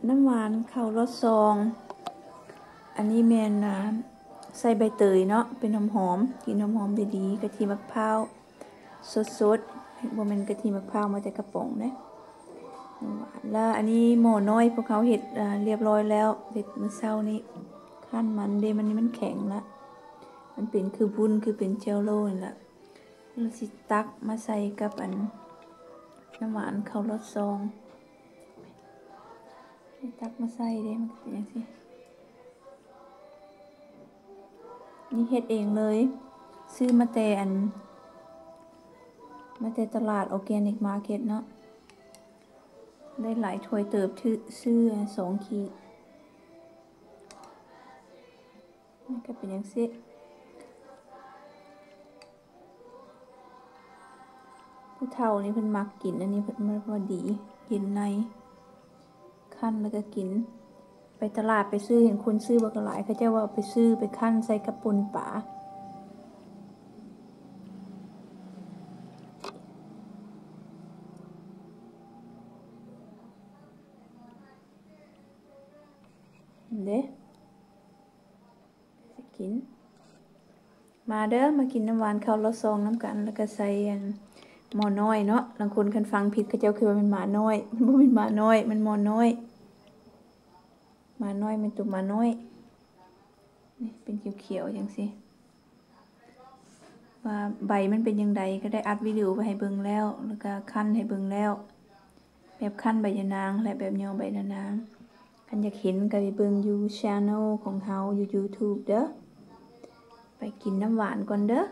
น้ำหวานข้าวรสซองอันนี้แมนใส่ใบเตยเนาะเป็นหอมกินหอมดีๆกะทิมะพร้าวสดๆบ่แม่นกะทิมะพร้าวมาจากกระป๋องนะแล้วอันนี้หม้อน้อยพวกเขาเห็ดเรียบร้อยแล้วเห็ดมื้อเช้านี้ขั้นมันเดมันนี่มันแข็งละมันเป็นคือบุญคือเป็นเจลโล่นี่แหละเราสิตักมาใส่กับอันน้ำหวานข้าวรสซองตักมาใส่เด้มันเป็นอย่างสินี่เฮ็ดเองเลยซื้อมาแต่ตลาดออร์แกนิกมาร์เก็ตเนาะได้หลายถ้วยเติบซื้อ2 ขีดนี่ก็เป็นอย่างสิผู้เฒ่านี่เพิ่นมักกินอันนี้เพิ่นมันพอดีกินในคั่นแล้วก็กินไปตลาดไปซื้อเห็นคนซื้อบักหลายเขาเจ้าว่าไปซื้อไปคั่นใส่กระปุนปลาเด้สิกินมาเด้อมากินน้ำหวานข้าวรสซองน้ำกันแล้วก็ใส่หม้อน้อยเนาะบางคนคันฟังผิดเขาเจ้าคือว่าเป็นหมาน้อยมันบ่เป็นหมาน้อยมันหม้อน้อยหมาน้อยเป็นตัวหมาน้อยนี่เป็นเขียวๆอย่างสิว่าใบมันเป็นยังไงก็ได้อัดวิดีโอไปให้เบิ่งแล้วก็คั่นให้เบิ่งแล้วแบบคั่นใบยะนางและแบบยอใบยะนางคันอยากเห็นก็ไปเบิ่งอยู่ channel ของเฮาอยู่ YouTube เด้อไปกินน้ำหวานก่อนเด้อ